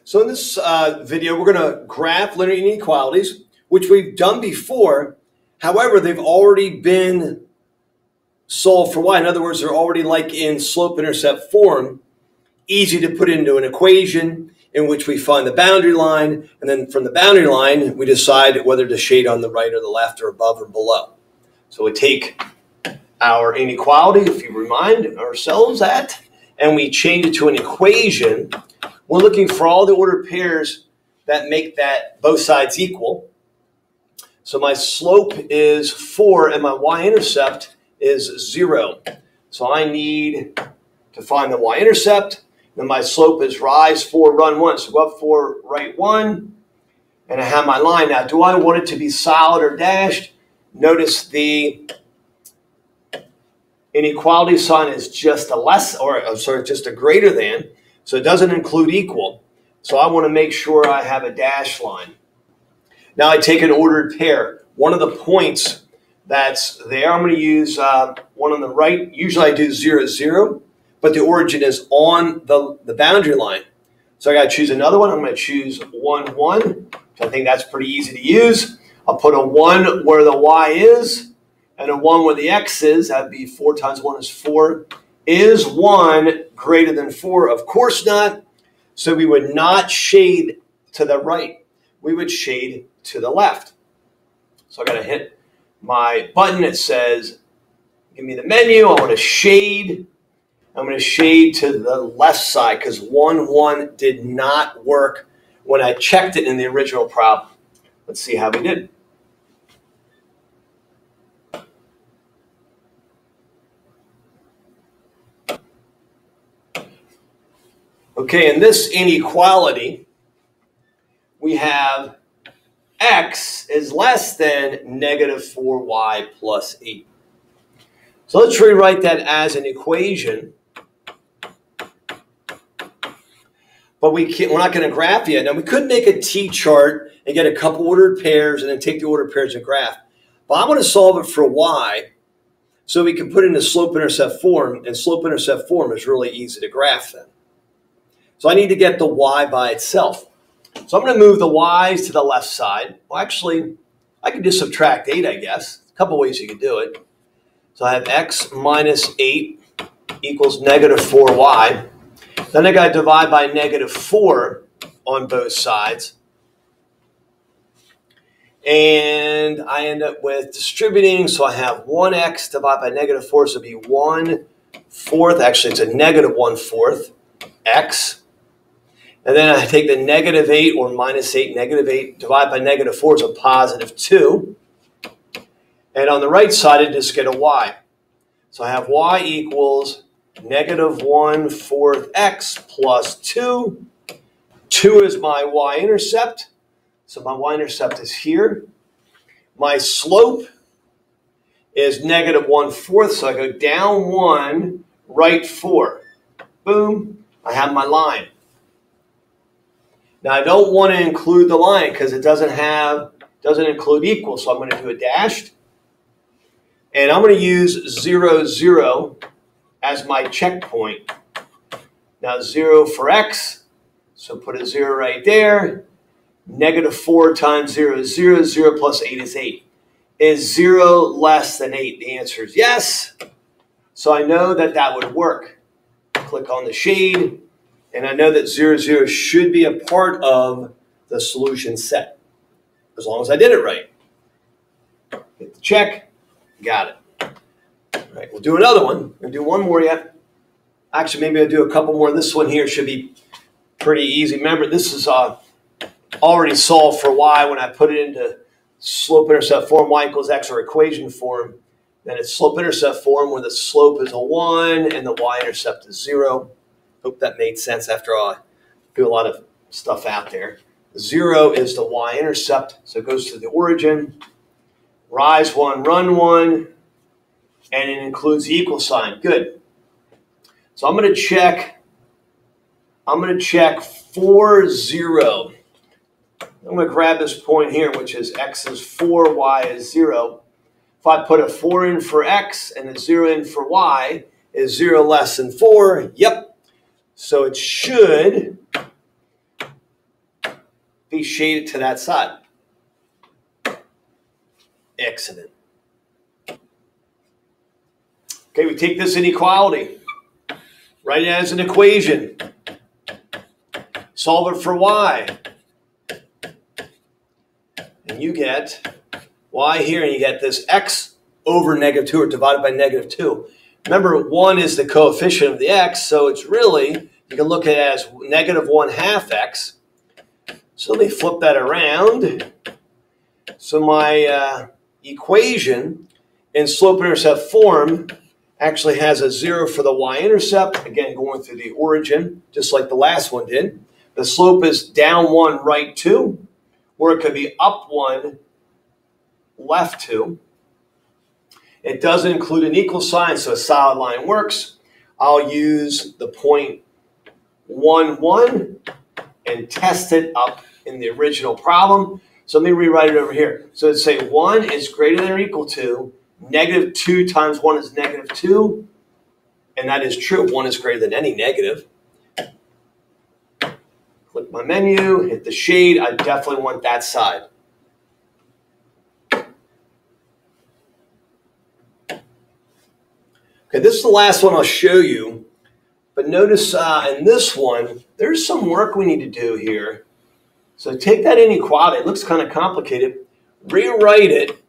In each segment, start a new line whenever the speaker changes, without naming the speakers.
So in this video, we're going to graph linear inequalities, which we've done before. However, they've already been solved for y. In other words, they're already like in slope-intercept form, easy to put into an equation in which we find the boundary line, and then from the boundary line, we decide whether to shade on the right or the left or above or below. So we take our inequality, if you remind ourselves that, and we change it to an equation. We're looking for all the ordered pairs that make that both sides equal. So my slope is 4 and my y-intercept is 0. So I need to find the y-intercept. Then my slope is rise 4, run 1. So go up 4, right 1. And I have my line. Now, do I want it to be solid or dashed? Notice the inequality sign is just a less, or sorry, just a greater than. So it doesn't include equal. So I want to make sure I have a dash line. Now I take an ordered pair. One of the points that's there, I'm going to use one on the right. Usually I do 0, 0, but the origin is on the boundary line. So I got to choose another one. I'm going to choose 1, 1. So I think that's pretty easy to use. I'll put a 1 where the y is and a 1 where the x is. That would be 4 times 1 is 4. Is 1 greater than 4? Of course not. So we would not shade to the right. We would shade to the left. So I got to hit my button that says, give me the menu. I want to shade. I'm going to shade to the left side because 1, 1 did not work when I checked it in the original problem. Let's see how we did. Okay, in this inequality, we have x is less than negative 4y plus 8. So let's rewrite that as an equation. But we're not going to graph yet. Now, we could make a t-chart and get a couple ordered pairs and then take the ordered pairs and graph. But I want to solve it for y so we can put it into slope-intercept form, and slope-intercept form is really easy to graph then. So I need to get the y by itself. So I'm going to move the y's to the left side. Well, actually, I can just subtract 8, I guess. A couple ways you can do it. So I have x minus 8 equals negative 4y. Then I got to divide by negative 4 on both sides. And I end up with distributing. So I have 1x divided by negative 4. So it'll be 1/4. Actually, it's a negative 1/4 x. And then I take the negative 8 or minus 8, negative 8, divide by negative 4 is a positive 2. And on the right side, I just get a y. So I have y equals negative 1/4 x plus 2. 2 is my y-intercept. So my y-intercept is here. My slope is negative 1/4. So I go down 1, right 4. Boom. I have my line. Now I don't want to include the line because it doesn't include equal. So I'm going to do a dashed. And I'm going to use 0, 0 as my checkpoint. Now 0 for x. So put a 0 right there. Negative 4 times 0 is 0. 0 plus 8 is 8. Is 0 less than 8? The answer is yes. So I know that that would work. Click on the shade. And I know that 0, 0 should be a part of the solution set, as long as I did it right. Hit the check. Got it. All right, we'll do another one. We'll do one more yet. Actually, maybe I'll do a couple more. This one here should be pretty easy. Remember, this is already solved for y when I put it into slope-intercept form, y equals x, or equation form. Then it's slope-intercept form where the slope is a 1 and the y-intercept is 0. Hope that made sense after all. I do a lot of stuff out there. 0 is the y-intercept, so it goes to the origin. Rise 1, run 1, and it includes the equal sign. Good. So I'm going to check 4, 0. I'm going to grab this point here, which is x is 4, y is 0. If I put a 4 in for x and a 0 in for y, is 0 less than 4? Yep. So it should me shade it to that side. Excellent. Okay, we take this inequality, write it as an equation, solve it for y, and you get y here, and you get this x over negative 2, or divided by negative 2. Remember, 1 is the coefficient of the x, so it's really, you can look at it as negative 1/2 x. So let me flip that around. So my equation in slope-intercept form actually has a 0 for the y-intercept, again going through the origin, just like the last one did. The slope is down 1, right 2, or it could be up 1, left 2. It doesn't include an equal sign, so a solid line works. I'll use the point 1, 1 and test it up in the original problem. So let me rewrite it over here. So let's say 1 is greater than or equal to negative 2 times 1 is negative 2. And that is true. 1 is greater than any negative. Click my menu, hit the shade. I definitely want that side. Okay, this is the last one I'll show you. But notice in this one, there's some work we need to do here. So take that inequality. It looks kind of complicated. Rewrite it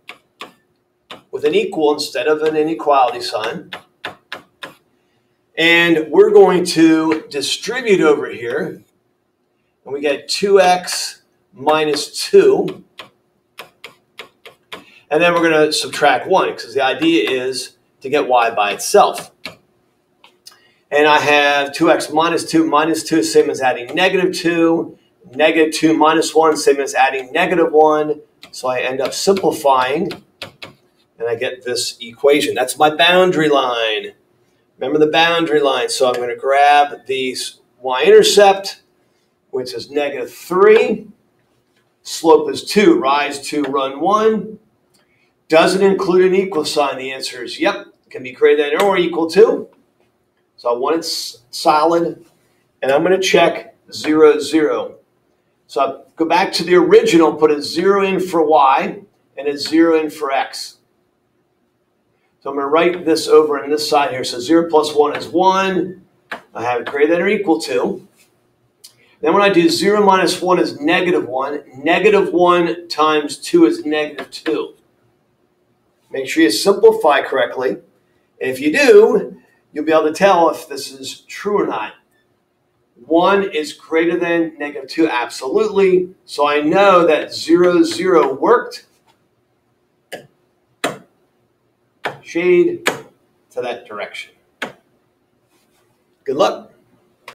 with an equal instead of an inequality sign. And we're going to distribute over here. And we get 2x minus 2. And then we're going to subtract 1, because the idea is to get y by itself. And I have 2x minus 2. Minus 2 is same as adding negative 2. Negative 2 minus 1, same as adding negative 1. So I end up simplifying, and I get this equation. That's my boundary line. Remember the boundary line. So I'm going to grab the y-intercept, which is negative 3. Slope is 2. Rise 2, run 1. Doesn't include an equal sign. The answer is yep. It can be greater than or equal to. So I want it solid. And I'm going to check 0, 0. So I go back to the original, put a 0 in for y and a 0 in for x. So I'm going to write this over on this side here. So 0 plus 1 is 1. I have greater than or equal to. Then when I do 0 minus 1 is negative 1. Negative 1 times 2 is negative 2. Make sure you simplify correctly. And if you do, you'll be able to tell if this is true or not. 1 is greater than negative 2, absolutely. So I know that 0, 0 worked. Shade to that direction. Good luck.